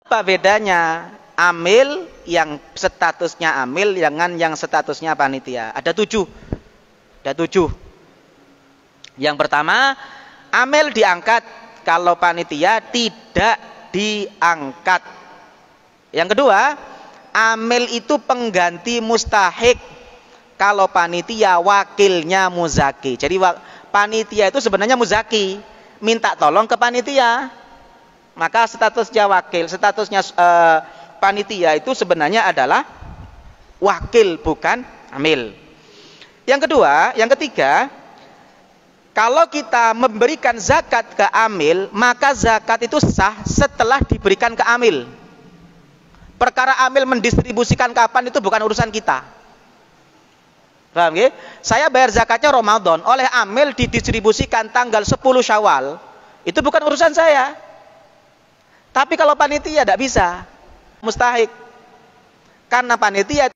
Apa bedanya amil yang statusnya amil dengan yang statusnya panitia? Ada 7. Yang pertama, amil diangkat, kalau panitia tidak diangkat. Yang kedua, amil itu pengganti mustahik, kalau panitia wakilnya muzaki. Jadi panitia itu sebenarnya muzaki, minta tolong ke panitia. Maka statusnya wakil, statusnya panitia itu sebenarnya adalah wakil, bukan amil. Yang ketiga, kalau kita memberikan zakat ke amil, maka zakat itu sah setelah diberikan ke amil. Perkara amil mendistribusikan kapan itu bukan urusan kita. Paham ya? Saya bayar zakatnya Ramadan, oleh amil didistribusikan tanggal 10 Syawal. Itu bukan urusan saya. Tapi kalau panitia tidak bisa, mustahik. Karena panitia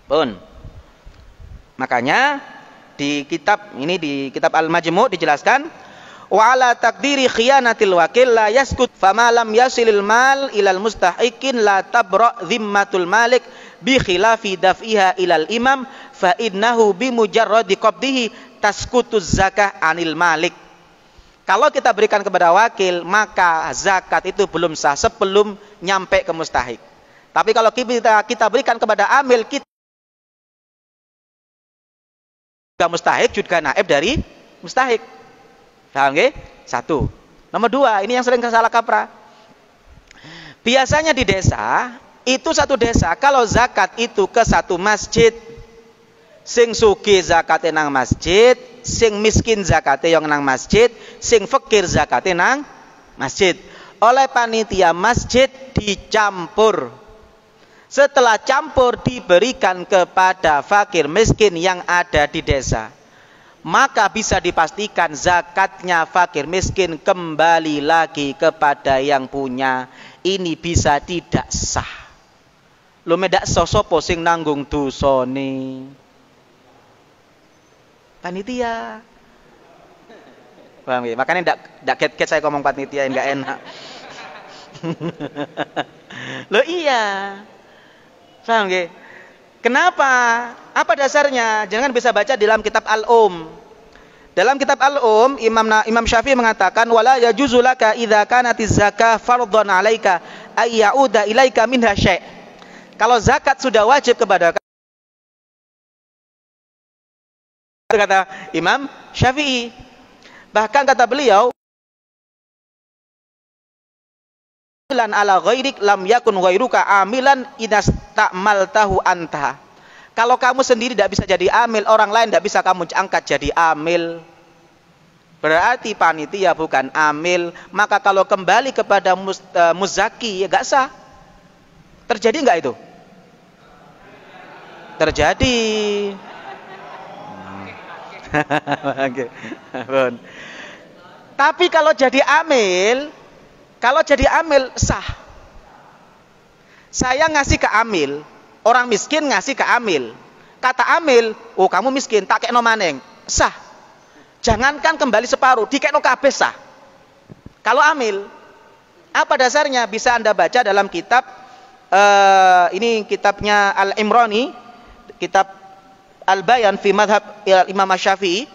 pun. Makanya di kitab Al-Majmu' dijelaskan, wa ala takdiri khiyanatil wakil la yaskut fama lam yasilil mal ilal mustahikin la tabra dhimmatul malik bi khilafi daf'iha ilal imam fa innahu bi mujarradi qabdihi taskutuz zakah anil malik. Kalau kita berikan kepada wakil, maka zakat itu belum sah sebelum nyampe ke mustahik. Tapi kalau kita berikan kepada amil, kita mustahik juga naib dari mustahik. Paham nggih? 1. Nomor 2, ini yang sering salah kaprah. Biasanya di desa, itu satu desa, kalau zakat itu ke satu masjid, sing sugih zakate nang masjid, sing miskin zakate yang nang masjid, sing fakir zakate nang masjid. Oleh panitia masjid dicampur. Setelah campur diberikan kepada fakir miskin yang ada di desa. Maka bisa dipastikan zakatnya fakir miskin kembali lagi kepada yang punya. Ini bisa tidak sah. Lu medak sosopo sing nanggung dosane. Panitia. Paham ya? Makanya enggak get-get saya ngomong panitia, enggak enak. Loh iya. Paham ya? Kenapa? Apa dasarnya? Jangan bisa baca dalam kitab Al-Um. Dalam kitab Al-Um, Imam Syafi'i mengatakan wala yajuzu laka idza kanatiz zakah fardhan 'alaika ay ya'uda ilaika minha syai'. Kalau zakat sudah wajib kepada kata Imam Syafi'i. Bahkan kata beliau, amilan ala ghairik lam yakun ghairuka amilan idasta'maltahu anta. Kalau kamu sendiri tidak bisa jadi amil, orang lain tidak bisa kamu angkat jadi amil. Berarti panitia bukan amil. Maka kalau kembali kepada muzaki ya gak sah. Terjadi enggak itu? Terjadi. Tapi kalau jadi amil sah. Saya ngasih ke amil, orang miskin ngasih ke amil. Kata amil, oh kamu miskin, tak kekno maneng, sah. Jangankan kembali separuh, dikekno kabeh sah. Kalau amil, apa dasarnya? Bisa Anda baca dalam kitab ini kitabnya Al-Imrani, kitab Al-Bayan fi madhab Imam Syafi'i.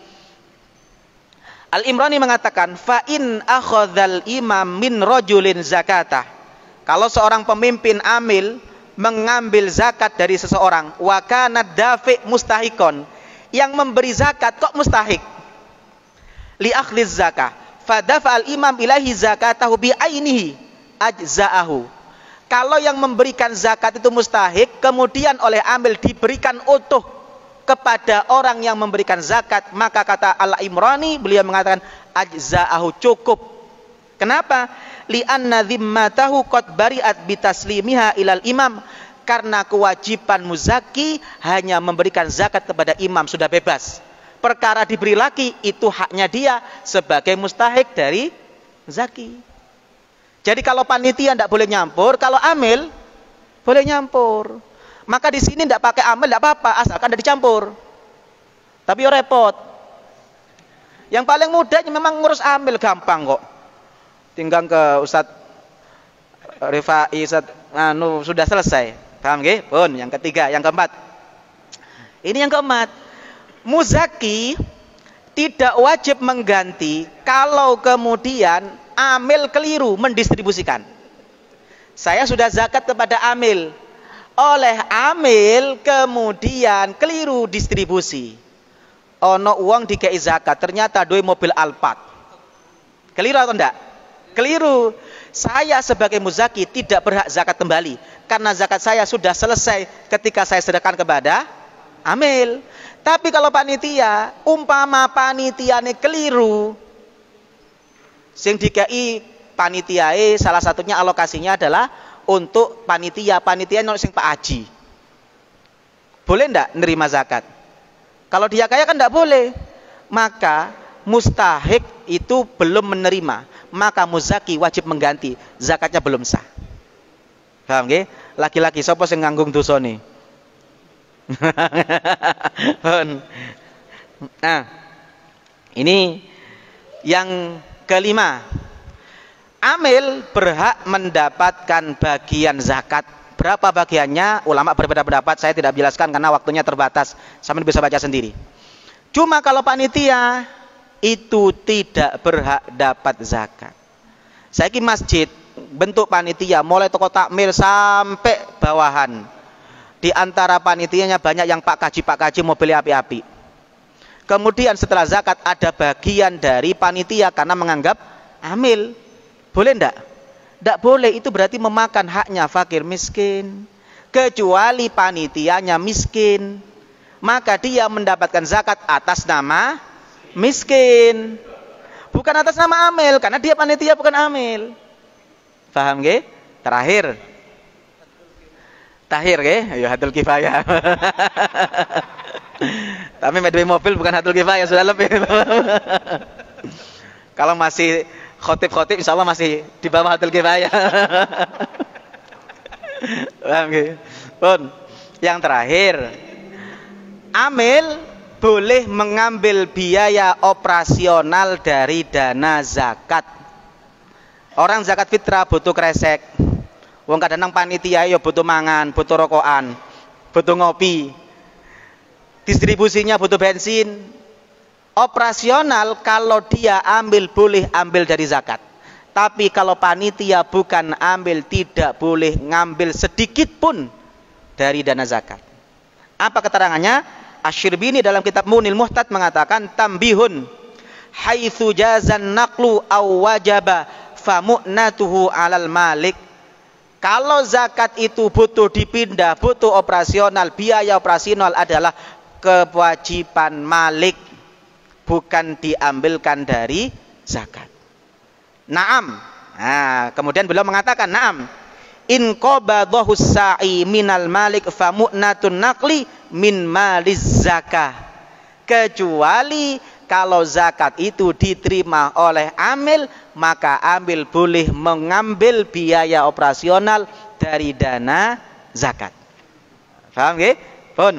Al-Imrani mengatakan fa in akhadzal imam min rajulin zakatah. Kalau seorang pemimpin amil mengambil zakat dari seseorang, wa kana dafi mustahikon, yang memberi zakat kok mustahik. Li akhliz zakah, fa dafa al-imam ilahi zakatahu bi ainihi ajza'ahu. Kalau yang memberikan zakat itu mustahik, kemudian oleh amil diberikan utuh kepada orang yang memberikan zakat, maka kata Al-Imrani, beliau mengatakan ajza'ahu, cukup. Kenapa? Li'anna dhimmatahu qad bari'at bitaslimiha ilal imam. Karena kewajiban muzaki hanya memberikan zakat kepada imam, sudah bebas. Perkara diberi lagi itu haknya dia sebagai mustahik dari zaki. Jadi kalau panitia tidak boleh nyampur, kalau amil boleh nyampur. Maka di sini tidak pakai amil tidak apa-apa, asalkan tidak dicampur. Tapi repot. Yang paling mudah memang ngurus amil, gampang kok. tinggal ke Ustadz Rifai, Ustadz sudah selesai. Paham nggih? Pun yang ketiga, yang keempat. Ini yang keempat. Muzaki tidak wajib mengganti kalau kemudian amil keliru mendistribusikan. Saya sudah zakat kepada amil, oleh amil kemudian keliru distribusi. Ono uang dikei zakat, ternyata duwe mobil Alphard. Keliru atau enggak? Keliru. Saya sebagai muzaki tidak berhak zakat kembali, karena zakat saya sudah selesai ketika saya sedekahkan kepada amil. Tapi kalau panitia, umpama panitiane keliru, sing dikei panitiae salah satunya alokasinya adalah untuk panitia sing Pak Haji. Boleh ndak nerima zakat? Kalau dia kaya kan ndak boleh. Maka mustahik itu belum menerima, maka muzaki wajib mengganti, zakatnya belum sah. Paham nggih? Laki-laki sapa sing nganggung dosane? Nah, ini yang kelima. Amil berhak mendapatkan bagian zakat. Berapa bagiannya? Ulama berbeda pendapat, saya tidak jelaskan karena waktunya terbatas. Sampeyan bisa baca sendiri. Cuma kalau panitia itu tidak berhak dapat zakat. Saiki masjid bentuk panitia mulai toko takmir sampai bawahan. Di antara panitianya banyak yang Pak Kaji mobilnya api-api. Kemudian setelah zakat ada bagian dari panitia karena menganggap amil. Boleh ndak? Ndak boleh, itu berarti memakan haknya fakir miskin. Kecuali panitianya miskin, maka dia mendapatkan zakat atas nama miskin, bukan atas nama amil, karena dia panitia bukan amil. Paham nggih? Terakhir nggih, ayo hadul kifayah. Tapi medwe mobil bukan hadul kifayah, sudah lebih. Kalau masih khotib insyaallah masih di bawah hadul kifayah. Paham nggih? Pun yang terakhir, amil boleh mengambil biaya operasional dari dana zakat. Orang zakat fitrah butuh kresek. Wong kadang panitia ya butuh mangan, butuh rokokan, butuh ngopi. Distribusinya butuh bensin. Operasional kalau dia ambil boleh ambil dari zakat. Tapi kalau panitia bukan ambil, tidak boleh ngambil sedikit pun dari dana zakat. Apa keterangannya? Asy-Syirbini dalam kitab Munil Muhtad mengatakan tambihun haitsu jazan naqlu aw wajaba famu'natuhu 'alal malik. Kalau zakat itu butuh dipindah, butuh operasional, biaya operasional adalah kewajiban malik, bukan diambilkan dari zakat. Naam. Nah, kemudian beliau mengatakan naam. In qabadahu sa'i minal malik famu'natun naqli min maliz zakah. Kecuali kalau zakat itu diterima oleh amil, maka amil boleh mengambil biaya operasional dari dana zakat. Paham nggih? Pun.